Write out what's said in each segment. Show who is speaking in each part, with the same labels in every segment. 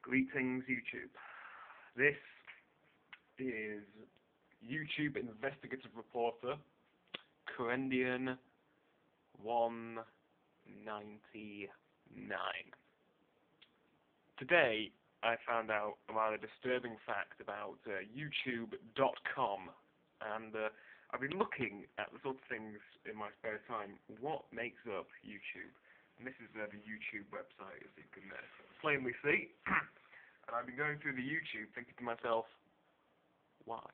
Speaker 1: Greetings, YouTube. This is YouTube investigative reporter, Corendian 199. Today, I found out a rather disturbing fact about YouTube.com, and I've been looking at the sort of things in my spare time. What makes up YouTube? And this is the YouTube website, as you can plainly see. And I've been going through the YouTube thinking to myself, why?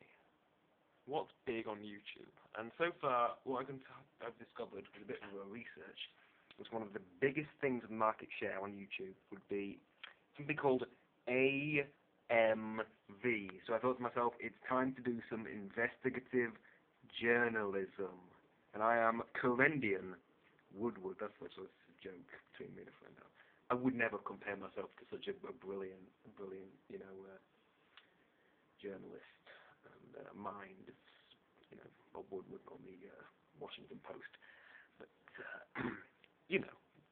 Speaker 1: What's big on YouTube? And so far, what I've discovered with a bit of research was one of the biggest things in market share on YouTube would be something called AMV. So I thought to myself, it's time to do some investigative journalism. And I am Corendian Woodward. That's a joke between me and a friend. I would never compare myself to such a brilliant, journalist and mind as, Bob Woodward on the Washington Post. But,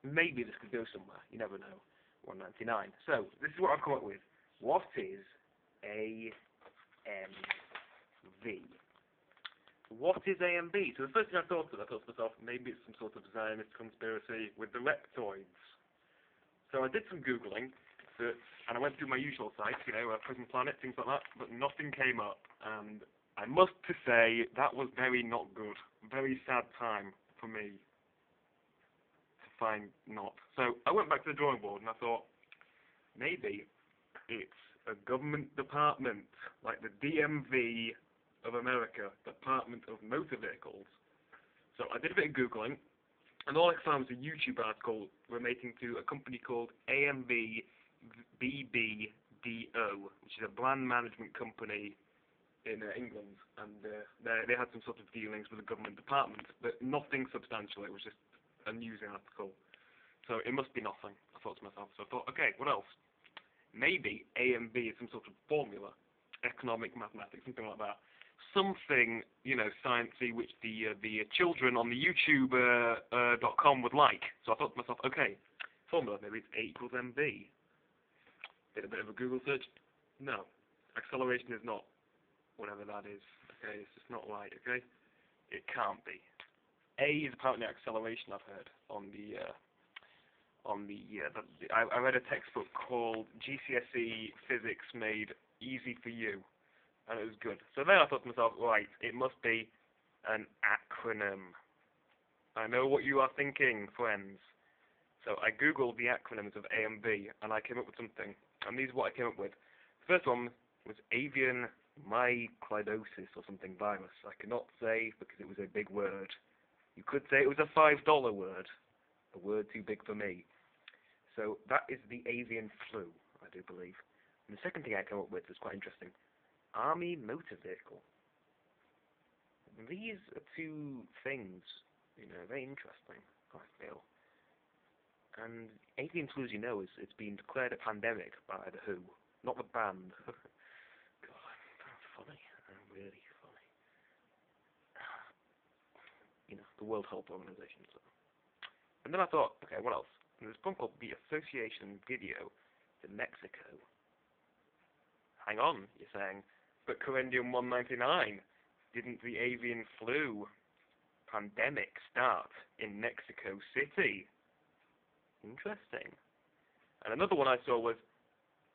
Speaker 1: maybe this could go somewhere. You never know. 199. So, this is what I've come up with. What is AMV? What is AMV? So the first thing I thought to myself, maybe it's some sort of Zionist conspiracy with the reptoids. So I did some Googling, and I went through my usual sites, Prison Planet, things like that, but nothing came up. And I must to say, that was very not good. Very sad time for me to find not. So I went back to the drawing board, and I thought, maybe it's a government department, like the DMV of America, Department of Motor Vehicles. So I did a bit of Googling, and all I found was a YouTube article relating to a company called AMV BBDO, which is a brand management company in England, and they had some sort of dealings with the government department, but nothing substantial. It was just a news article. So it must be nothing, I thought to myself. So I thought, okay, what else? Maybe AMV is some sort of formula, economic mathematics, something like that. Something, sciencey, which the children on the YouTube.com would like. So I thought to myself, okay, formula, maybe it's A equals MV. Did a bit of a Google search. No, acceleration is not whatever that is. Okay, it's just not right. Okay, it can't be. A is apparently acceleration. I've heard I read a textbook called GCSE Physics Made Easy for You. And it was good. So then I thought to myself, right, it must be an acronym. I know what you are thinking, friends. So I googled the acronyms of AMV, and I came up with something. And these are what I came up with. The first one was avian myclidosis or something virus. I cannot say because it was a big word. You could say it was a $5 word. A word too big for me. So that is the avian flu, I do believe. And the second thing I came up with was quite interesting. Army motor vehicle. These are two things, very interesting, I feel. And avian flu, as you know, it's been declared a pandemic by the WHO, not the band. God, I'm funny. I'm really funny. The World Health Organization. So. And then I thought, okay, what else? And there's one called the Association Video to Mexico. Hang on, you're saying. But Corendian 199, didn't the avian flu pandemic start in Mexico City? Interesting. And another one I saw was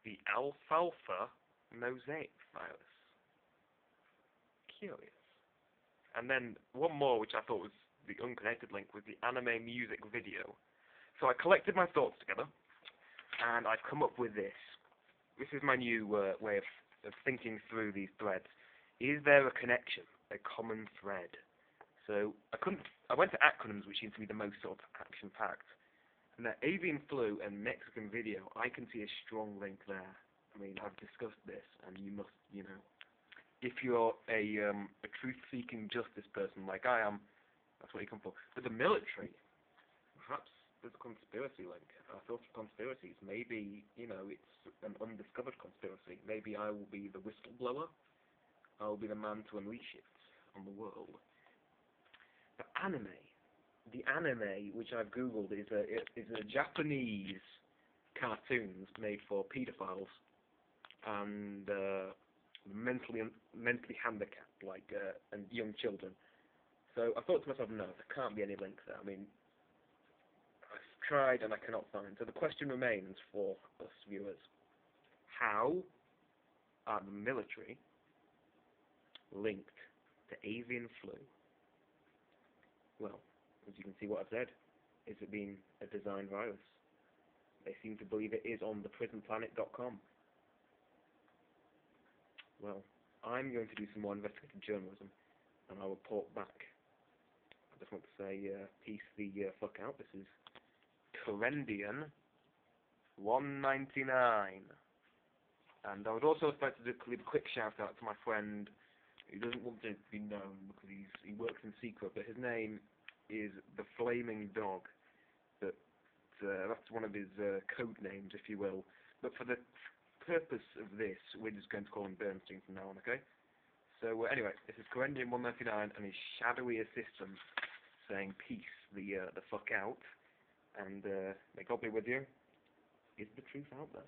Speaker 1: the alfalfa mosaic virus. Curious. And then one more, which I thought was the unconnected link, was the anime music video. So I collected my thoughts together, and I've come up with this. This is my new way of thinking through these threads. Is there a connection, a common thread? So I went to acronyms, which seem to be the most sort of action-packed. And the avian flu and Mexican video, I can see a strong link there. I mean, I've discussed this, and you must, if you're a truth-seeking justice person like I am, that's what you come for. But the military, perhaps there's a conspiracy link. I thought of conspiracies. Maybe, it's an undiscovered conspiracy. Maybe I will be the whistleblower. I will be the man to unleash it on the world. The anime, which I've googled, is a Japanese cartoons made for paedophiles and mentally handicapped, like and young children. So I thought to myself, no, there can't be any links there. I mean, I've tried and I cannot find. So the question remains for us viewers: how are the military linked to avian flu? Well, as you can see, what I've said is it being a design virus. They seem to believe it is on theprisonplanet.com. Well, I'm going to do some more investigative journalism, and I'll report back. I just want to say, peace the fuck out. This is Corendian 199. And I would also like to do a quick shout out to my friend who doesn't want to be known because he works in secret, but his name is the Flaming Dog. That's one of his code names, if you will. But for the purpose of this, we're just going to call him Bernstein from now on, okay? So anyway, this is Corendian 199 and his shadowy assistant saying peace the fuck out, and may God be with you. Is the truth out there?